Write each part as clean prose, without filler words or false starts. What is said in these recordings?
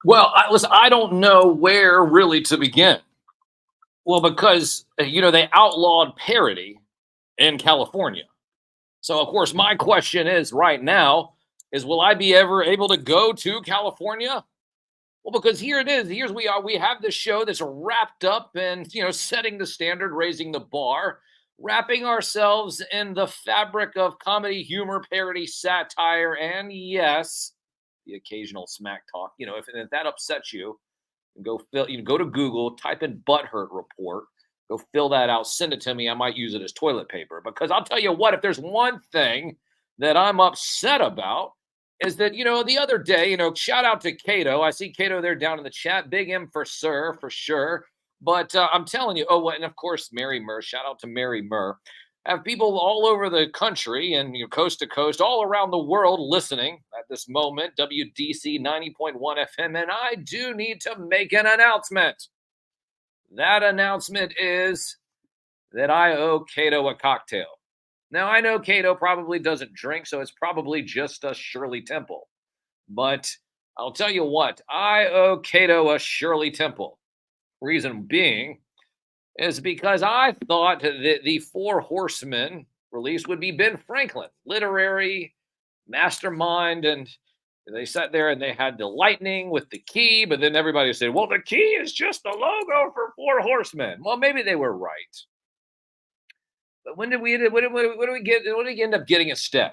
Well, listen, I don't know where really to begin. Well, because they outlawed parody in California. So, of course, my question is right now is, will I be ever able to go to California? Well, because here it is. Here's we are. We have this show that's wrapped up in, setting the standard, raising the bar, wrapping ourselves in the fabric of comedy, humor, parody, satire, and yes, the occasional smack talk. If that upsets you, go to Google, type in butthurt report, go fill that out, send it to me. I might use it as toilet paper, because I'll tell you what, if there's one thing that I'm upset about is that, the other day, shout out to Cato. I see Cato there down in the chat. Big M for sir, for sure. But I'm telling you, and of course, Mary Murr. Shout out to Mary Murr. I have people all over the country and coast to coast, all around the world listening at this moment. WDCE 90.1 FM, and I do need to make an announcement. That announcement is that I owe Cato a cocktail. Now, I know Cato probably doesn't drink, so it's probably just a Shirley Temple. But I'll tell you what, I owe Cato a Shirley Temple. Reason being is because I thought that the Four Horsemen release would be Ben Franklin, literary mastermind, and they sat there and they had the lightning with the key, but then everybody said, well, the key is just the logo for Four Horsemen. Well, maybe they were right. But what did we end up getting instead?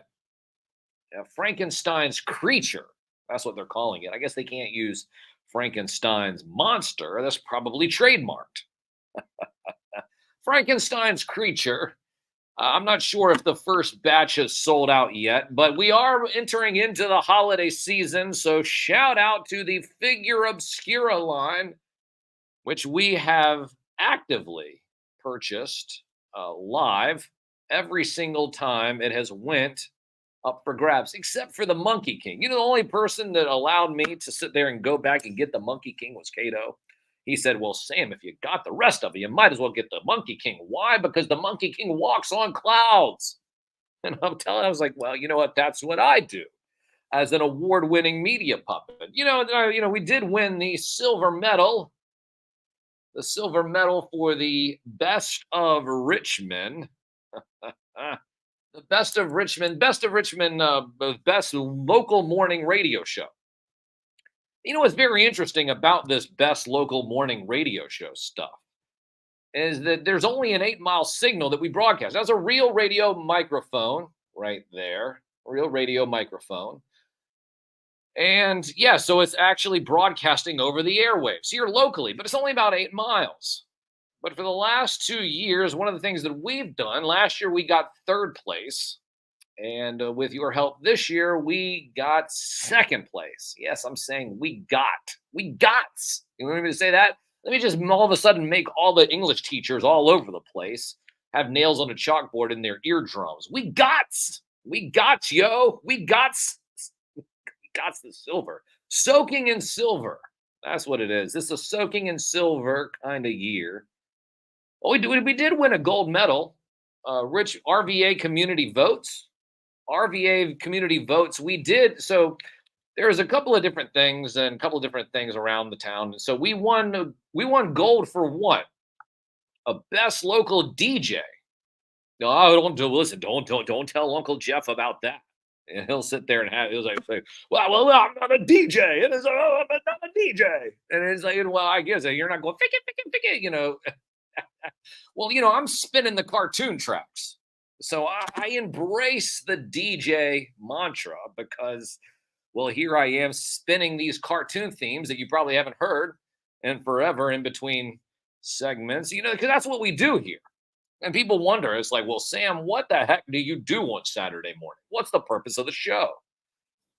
Frankenstein's creature. That's what they're calling it. I guess they can't use Frankenstein's monster. That's probably trademarked. Frankenstein's creature. I'm not sure if the first batch has sold out yet, but we are entering into the holiday season. So shout out to the Figure Obscura line, which we have actively purchased live every single time it has went up for grabs, except for the Monkey King. The only person that allowed me to sit there and go back and get the Monkey King was Cato. He said, well, Sam, if you got the rest of it, you might as well get the Monkey King. Why? Because the Monkey King walks on clouds. And I was like, well, you know what? That's what I do as an award-winning media puppet. We did win the silver medal for the Best of Richmond. The Best of Richmond, best local morning radio show. What's very interesting about this best local morning radio show stuff is that there's only an 8-mile signal that we broadcast. That's a real radio microphone right there, real radio microphone. And yeah, so it's actually broadcasting over the airwaves here locally, but it's only about 8 miles. But for the last 2 years, one of the things that we've done, last year we got 3rd place. And with your help this year, we got 2nd place. Yes, I'm saying we got. You want me to say that? Let me just all of a sudden make all the English teachers all over the place have nails on a chalkboard in their eardrums. We got, yo. We got the silver. Soaking in silver. That's what it is. This is a soaking in silver kind of year. Well, we did win a gold medal. Rich RVA community votes. We did. So there's a couple of different things around the town. So we won gold for what? A best local DJ. No, don't tell Uncle Jeff about that. And he'll sit there and he'll say, well, I'm not a DJ. And it's I'm not a DJ. And it's like, well, I guess you're not going, fick it. Well, I'm spinning the cartoon tracks. So I embrace the DJ mantra because, well, here I am spinning these cartoon themes that you probably haven't heard in forever in between segments, because that's what we do here. And people wonder, it's like, well, Sam, what the heck do you do on Saturday morning? What's the purpose of the show?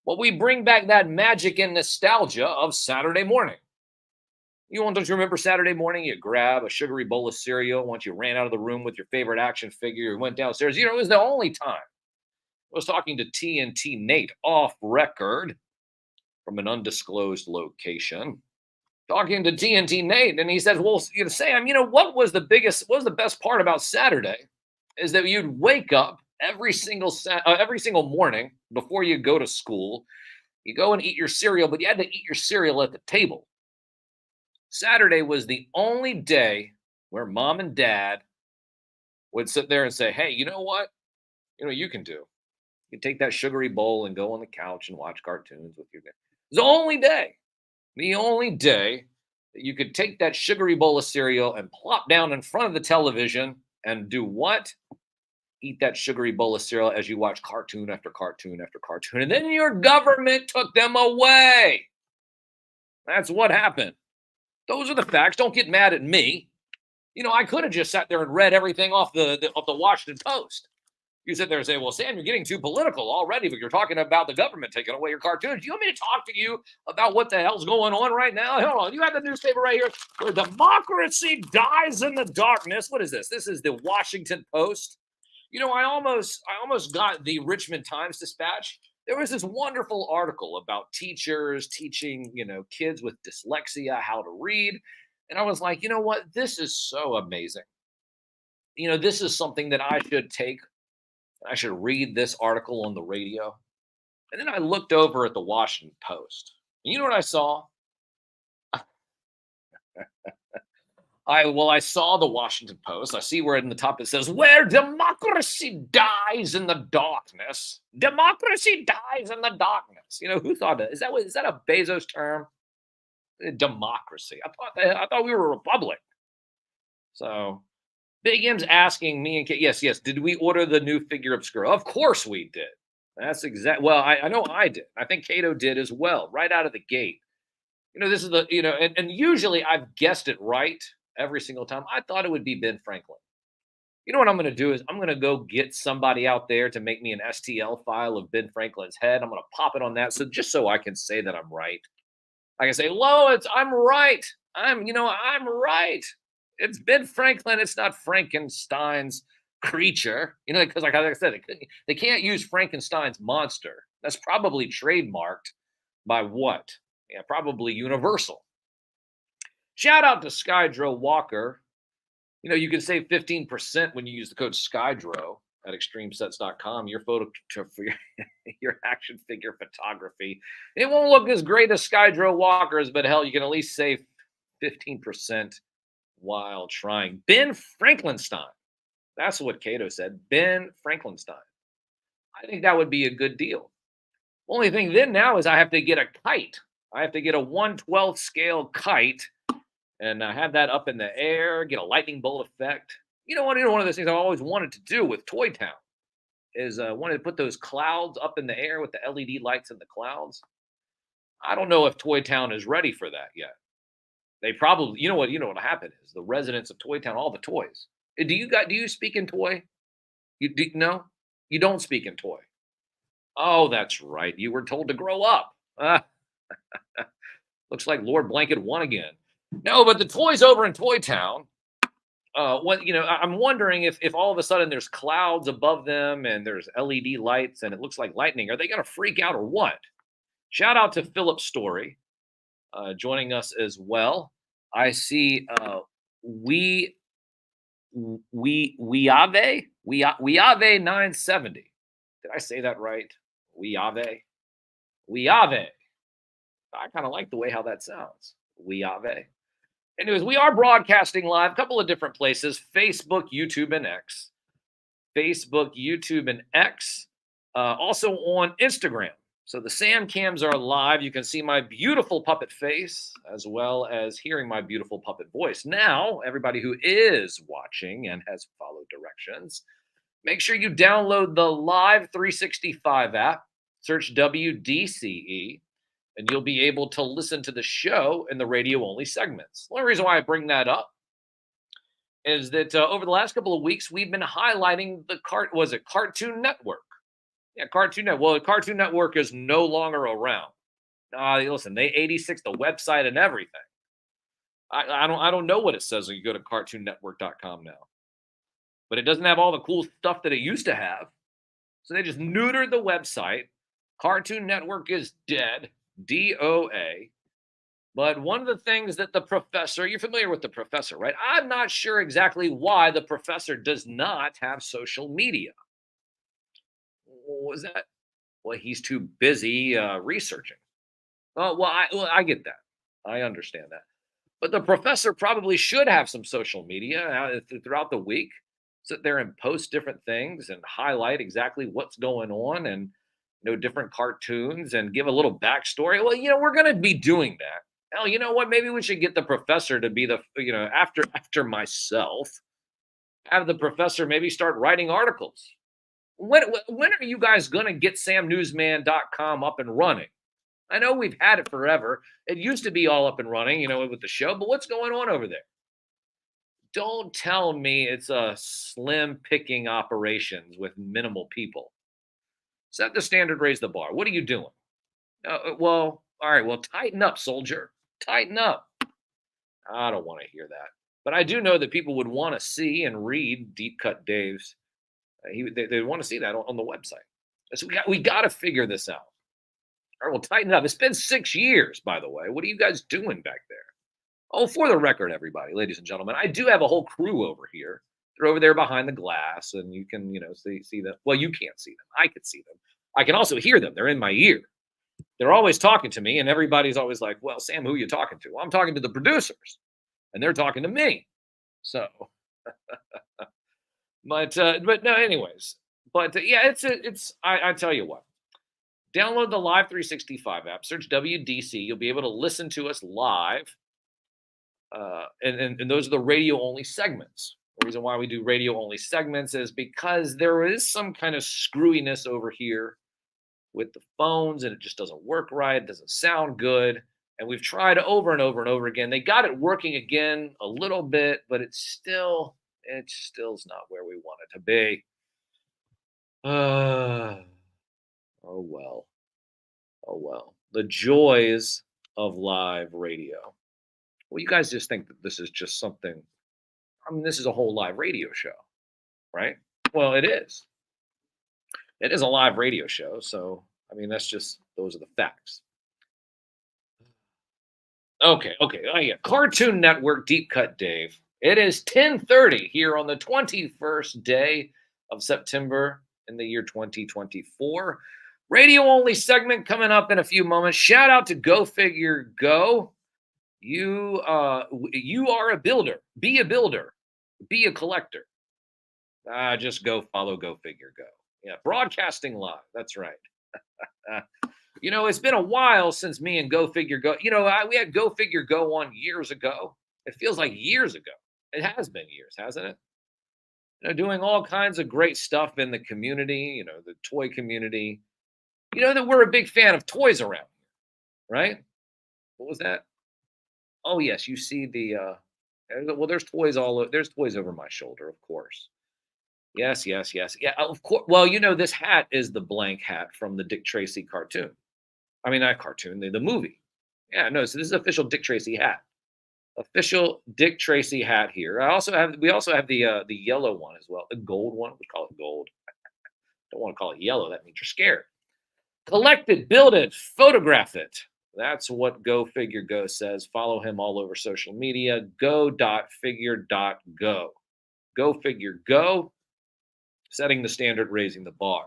Well, we bring back that magic and nostalgia of Saturday morning. Don't you remember Saturday morning? You grab a sugary bowl of cereal once you ran out of the room with your favorite action figure, you went downstairs. It was the only time. I was talking to TNT Nate off record from an undisclosed location. Talking to TNT Nate, and he says, well, Sam, what was the best part about Saturday is that you'd wake up every single morning before you go to school. You go and eat your cereal, but you had to eat your cereal at the table. Saturday was the only day where mom and dad would sit there and say, hey, you know what? You can do. You can take that sugary bowl and go on the couch and watch cartoons with your dad. It's the only day that you could take that sugary bowl of cereal and plop down in front of the television and do what? Eat that sugary bowl of cereal as you watch cartoon after cartoon after cartoon. And then your government took them away. That's what happened. Those are the facts. Don't get mad at me. I could have just sat there and read everything off the Washington Post. You sit there and say, well, Sam, you're getting too political already, but you're talking about the government taking away your cartoons. Do you want me to talk to you about what the hell's going on right now? Hold on. You have the newspaper right here where democracy dies in the darkness. What is this? This is the Washington Post. I almost got the Richmond Times-Dispatch. There was this wonderful article about teachers teaching, kids with dyslexia how to read. And I was like, you know what? This is so amazing. This is something that I should take. I should read this article on the radio. And then I looked over at the Washington Post. And you know what I saw? I saw the Washington Post. I see where in the top it says, where democracy dies in the darkness. Democracy dies in the darkness. Who thought that? Is that a Bezos term? Democracy. I thought we were a republic. So Big M's asking me and Kate, yes, did we order the new figure obscura? Of course we did. That's well, I know I did. I think Cato did as well, right out of the gate. This is and usually I've guessed it right every single time. I thought it would be Ben Franklin. What I'm going to do is I'm going to go get somebody out there to make me an STL file of Ben Franklin's head. I'm going to pop it on that. So I can say that I'm right. I can say, I'm right. I'm right. It's Ben Franklin. It's not Frankenstein's creature. Because like I said, they can't use Frankenstein's monster. That's probably trademarked by what? Yeah, probably Universal. Shout out to Skydro Walker. You can save 15% when you use the code Skydro at extremesets.com. Your photo for your action figure photography. It won't look as great as Skydro Walker's, but hell, you can at least save 15% while trying. Ben Franklinstein. That's what Cato said. Ben Franklinstein. I think that would be a good deal. Only thing then now is I have to get a kite. I have to get a 1/12 scale kite and have that up in the air, get a lightning bolt effect. One of those things I've always wanted to do with Toy Town is wanted to put those clouds up in the air with the LED lights in the clouds. I don't know if Toy Town is ready for that yet. They probably, what happened is the residents of Toy Town, all the toys. Do you speak in toy? No, you don't speak in toy. Oh, that's right. You were told to grow up. Looks like Lord Blanket won again. No, but the toys over in Toy Town. I'm wondering if all of a sudden there's clouds above them and there's LED lights and it looks like lightning. Are they going to freak out or what? Shout out to Philip Story joining us as well. I see we Ave 970. Did I say that right? We Ave. I kind of like the way how that sounds. We Ave. Anyways, we are broadcasting live, a couple of different places: Facebook, YouTube, and X. Also on Instagram. So the Sam Cams are live. You can see my beautiful puppet face as well as hearing my beautiful puppet voice. Now, everybody who is watching and has followed directions, make sure you download the Live 365 app, search WDCE, and you'll be able to listen to the show in the radio-only segments. The only reason why I bring that up is that over the last couple of weeks we've been highlighting the Cartoon Network? Yeah, Cartoon Network. Well, the Cartoon Network is no longer around. Listen, they 86 the website and everything. I don't know what it says when you go to cartoonnetwork.com now, but it doesn't have all the cool stuff that it used to have. So they just neutered the website. Cartoon Network is dead. DOA. But one of the things that the professor, you're familiar with the professor, right? I'm not sure exactly why the professor does not have social media. What was that? Well, he's too busy researching. I get that. I understand that. But the professor probably should have some social media throughout the week. Sit there and post different things and highlight exactly what's going on and different cartoons and give a little backstory. Well, we're going to be doing that. Hell, you know what? Maybe we should get the professor to be the after myself. Have the professor maybe start writing articles. When are you guys going to get samnewsman.com up and running? I know we've had it forever. It used to be all up and running, with the show, but what's going on over there? Don't tell me it's a slim picking operations with minimal people. Set the standard, raise the bar. What are you doing? Well, all right, well, tighten up, soldier. Tighten up. I don't want to hear that. But I do know that people would want to see and read Deep Cut Dave's. They want to see that on the website. So we got to figure this out. All right, well, tighten up. It's been 6 years, by the way. What are you guys doing back there? Oh, for the record, everybody, ladies and gentlemen, I do have a whole crew over here. They're over there behind the glass, and you can, see them. Well, you can't see them. I can see them. I can also hear them. They're in my ear. They're always talking to me, and everybody's always like, well, Sam, who are you talking to? Well, I'm talking to the producers, and they're talking to me. So, but no, anyways. But yeah, I tell you what. Download the Live 365 app, search WDCE. You'll be able to listen to us live. And those are the radio only segments. The reason why we do radio only segments is because there is some kind of screwiness over here with the phones, and it just doesn't work right. It doesn't sound good. And we've tried over and over and over again. They got it working again a little bit, but it's still not where we want it to be. Oh well. Oh well. The joys of live radio. Well, you guys just think that this is just something. I mean, this is a whole live radio show, right? Well, it is. It is a live radio show. So, I mean, those are the facts. Okay. Oh, yeah. Cartoon Network, Deep Cut Dave. It is 10:30 here on the 21st day of September in the year 2024. Radio only segment coming up in a few moments. Shout out to Go Figure Go. You are a builder. Be a builder. Be a collector. Just go follow Go Figure Go. Yeah, broadcasting live. That's right. It's been a while since me and Go Figure Go. We had Go Figure Go on years ago. It feels like years ago. It has been years, hasn't it? Doing all kinds of great stuff in the community. The toy community. That we're a big fan of toys around here, right? What was that? Oh yes, you see well, there's toys there's toys over my shoulder, of course. Yes. Yeah, of course. Well, this hat is the blank hat from the Dick Tracy cartoon. I mean, not cartoon, the movie. Yeah, no, so this is official Dick Tracy hat. Official Dick Tracy hat here. We also have the yellow one as well. The gold one. We call it gold. Don't want to call it yellow. That means you're scared. Collect it, build it, photograph it. That's what Go Figure Go says. Follow him all over social media. Go.figure.go. Go Figure Go. Setting the standard, raising the bar.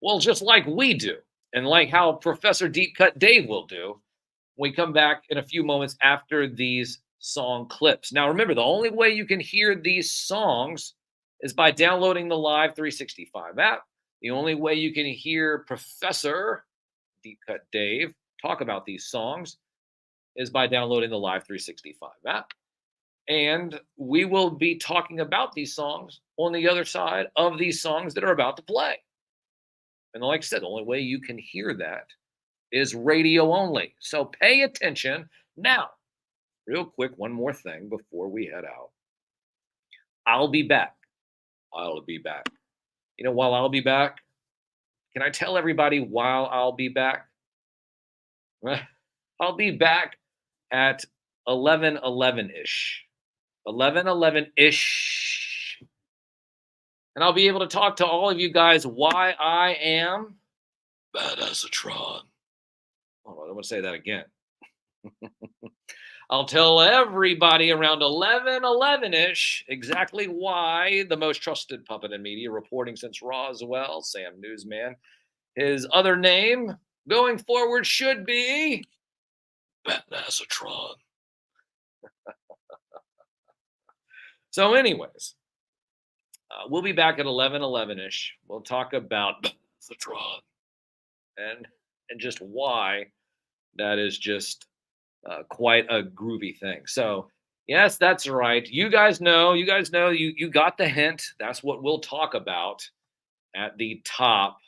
Well, just like we do, and like how Professor Deep Cut Dave will do, we come back in a few moments after these song clips. Now, remember, the only way you can hear these songs is by downloading the Live 365 app. The only way you can hear Professor Deep Cut Dave talk about these songs is by downloading the Live 365 app. And we will be talking about these songs on the other side of these songs that are about to play. And like I said, the only way you can hear that is radio only. So pay attention. Now, real quick, one more thing before we head out. I'll be back. I'll be back. While I'll be back, can I tell everybody while I'll be back? I'll be back at 11:11 ish. 11:11 ish. And I'll be able to talk to all of you guys why I am badass a Tron. Hold on, I'm going to say that again. I'll tell everybody around 11:11 ish exactly why the most trusted puppet in media, reporting since Roswell, Sam Newsman. His other name going forward should be Badass a Tron. So, anyways, we'll be back at 11:11 ish. We'll talk about the Tron and just why that is just quite a groovy thing. So, yes, that's right. You guys know. You got the hint. That's what we'll talk about at the top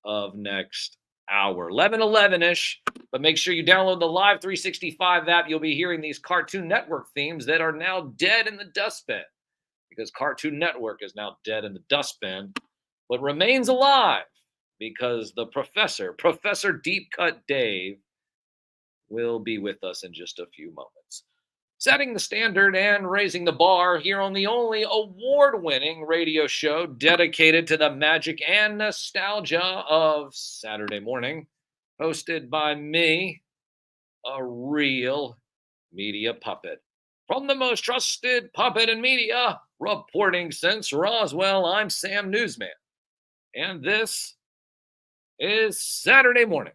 of next hour, 11:11 ish. But make sure you download the Live 365 app. You'll be hearing these Cartoon Network themes that are now dead in the dustbin, because Cartoon Network is now dead in the dustbin, but remains alive because the Professor Deep Cut Dave, will be with us in just a few moments, setting the standard and raising the bar here on the only award-winning radio show dedicated to the magic and nostalgia of Saturday morning, hosted by me, a real media puppet. From the most trusted puppet in media, reporting since Roswell, I'm Sam Newsman. And this is Saturday morning.